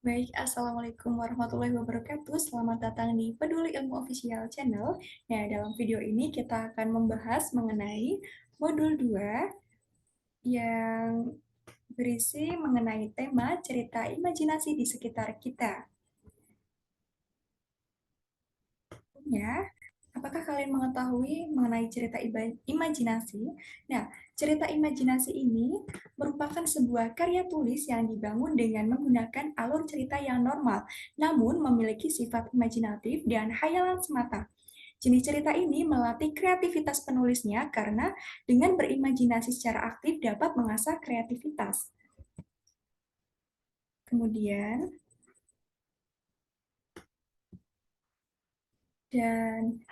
Baik, Assalamualaikum warahmatullahi wabarakatuh. Selamat datang di Peduli Ilmu Official Channel. Nah, dalam video ini kita akan membahas mengenai modul 2 yang berisi mengenai tema cerita imajinasi di sekitar kita. Ya, apakah kalian mengetahui mengenai cerita imajinasi? Nah, cerita imajinasi ini merupakan sebuah karya tulis yang dibangun dengan menggunakan alur cerita yang normal, namun memiliki sifat imajinatif dan hayalan semata. Jenis cerita ini melatih kreativitas penulisnya karena dengan berimajinasi secara aktif dapat mengasah kreativitas. Kemudian, dan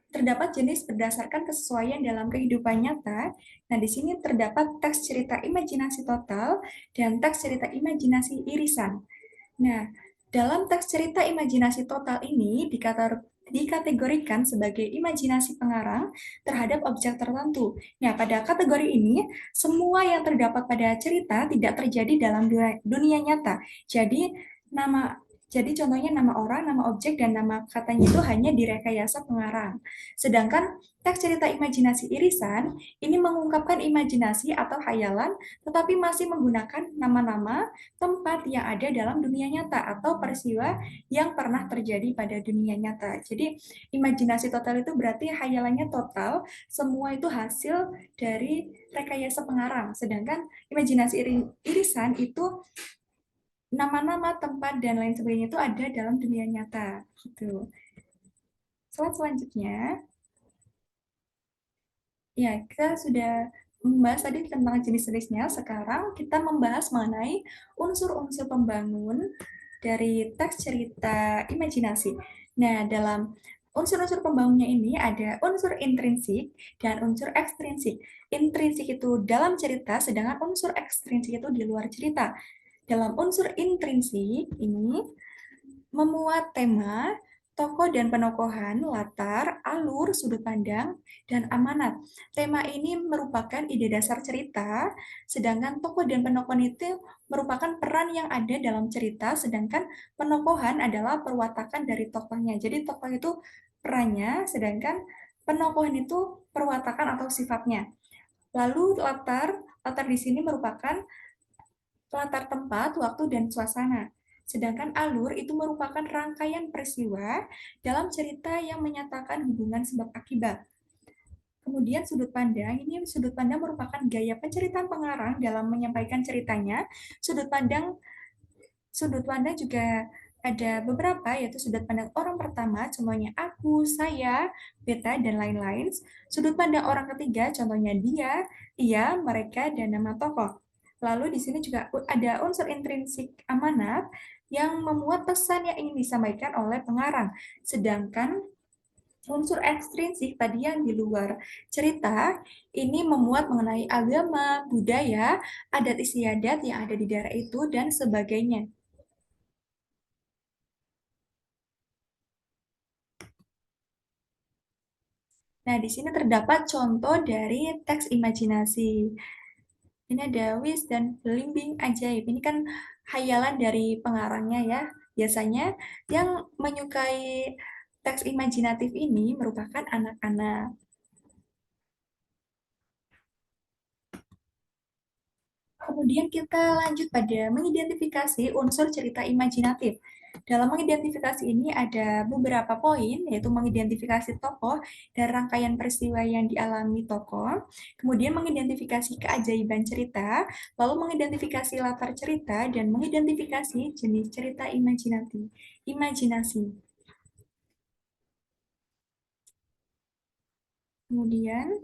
terdapat jenis berdasarkan kesesuaian dalam kehidupan nyata. Nah, di sini terdapat teks cerita imajinasi total dan teks cerita imajinasi irisan. Nah, dalam teks cerita imajinasi total ini dikategorikan sebagai imajinasi pengarang terhadap objek tertentu. Nah, pada kategori ini, semua yang terdapat pada cerita tidak terjadi dalam dunia nyata. Jadi, nama jadi contohnya nama orang, nama objek, dan nama katanya itu hanya direkayasa pengarang. Sedangkan teks cerita imajinasi irisan ini mengungkapkan imajinasi atau hayalan, tetapi masih menggunakan nama-nama tempat yang ada dalam dunia nyata atau peristiwa yang pernah terjadi pada dunia nyata. Jadi, imajinasi total itu berarti hayalannya total, semua itu hasil dari rekayasa pengarang. Sedangkan imajinasi irisan itu nama-nama, tempat, dan lain sebagainya itu ada dalam dunia nyata. Gitu. Slide selanjutnya, ya kita sudah membahas tadi tentang jenis-jenisnya. Sekarang kita membahas mengenai unsur-unsur pembangun dari teks cerita imajinasi. Nah, dalam unsur-unsur pembangunnya ini ada unsur intrinsik dan unsur ekstrinsik. Intrinsik itu dalam cerita, sedangkan unsur ekstrinsik itu di luar cerita. Dalam unsur intrinsik ini memuat tema, tokoh dan penokohan, latar, alur, sudut pandang, dan amanat. Tema ini merupakan ide dasar cerita, sedangkan tokoh dan penokohan itu merupakan peran yang ada dalam cerita, sedangkan penokohan adalah perwatakan dari tokohnya. Jadi tokoh itu perannya, sedangkan penokohan itu perwatakan atau sifatnya. Lalu latar di sini merupakan latar tempat, waktu, dan suasana. Sedangkan alur itu merupakan rangkaian peristiwa dalam cerita yang menyatakan hubungan sebab akibat. Kemudian sudut pandang merupakan gaya penceritaan pengarang dalam menyampaikan ceritanya. Sudut pandang sudut pandang juga ada beberapa, yaitu sudut pandang orang pertama, contohnya aku, saya, beta, dan lain-lain. Sudut pandang orang ketiga, contohnya dia, ia, mereka, dan nama tokoh. Lalu di sini juga ada unsur intrinsik amanat yang memuat pesan yang ingin disampaikan oleh pengarang. Sedangkan unsur ekstrinsik tadi yang di luar cerita ini memuat mengenai agama, budaya, adat istiadat yang ada di daerah itu, dan sebagainya. Nah, di sini terdapat contoh dari teks imajinasi. Ini ada wis dan belimbing ajaib. Ini kan hayalan dari pengarangnya ya. Biasanya yang menyukai teks imajinatif ini merupakan anak-anak. Kemudian kita lanjut pada mengidentifikasi unsur cerita imajinatif. Dalam mengidentifikasi ini ada beberapa poin, yaitu mengidentifikasi tokoh dan rangkaian peristiwa yang dialami tokoh, kemudian mengidentifikasi keajaiban cerita, lalu mengidentifikasi latar cerita, dan mengidentifikasi jenis cerita imajinasi. Kemudian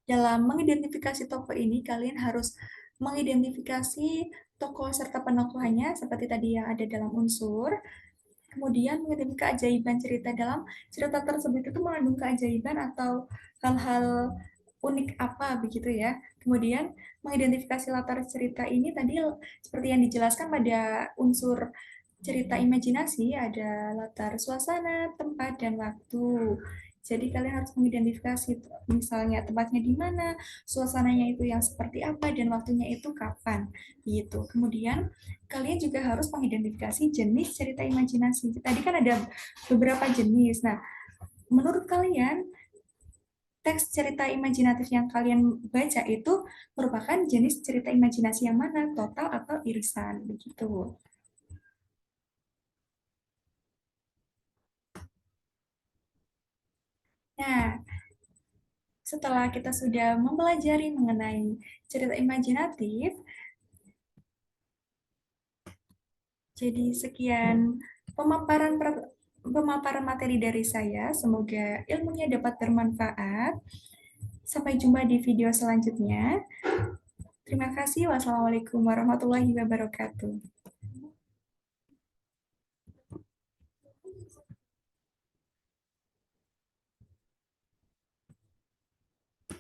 dalam mengidentifikasi tokoh ini, kalian harus mengidentifikasi tokoh serta penokohannya seperti tadi yang ada dalam unsur. Kemudian mengidentifikasi keajaiban cerita dalam cerita tersebut itu mengandung keajaiban atau hal-hal unik apa begitu ya. Kemudian mengidentifikasi latar cerita ini tadi seperti yang dijelaskan pada unsur cerita imajinasi ada latar suasana, tempat, dan waktu. Jadi kalian harus mengidentifikasi misalnya tempatnya di mana, suasananya itu yang seperti apa, dan waktunya itu kapan. Gitu. Kemudian kalian juga harus mengidentifikasi jenis cerita imajinasi. Tadi kan ada beberapa jenis. Nah, menurut kalian teks cerita imajinatif yang kalian baca itu merupakan jenis cerita imajinasi yang mana, total atau irisan, begitu. Nah, setelah kita sudah mempelajari mengenai cerita imajinatif, jadi sekian pemaparan pemaparan materi dari saya. Semoga ilmunya dapat bermanfaat. Sampai jumpa di video selanjutnya. Terima kasih. Wassalamualaikum warahmatullahi wabarakatuh.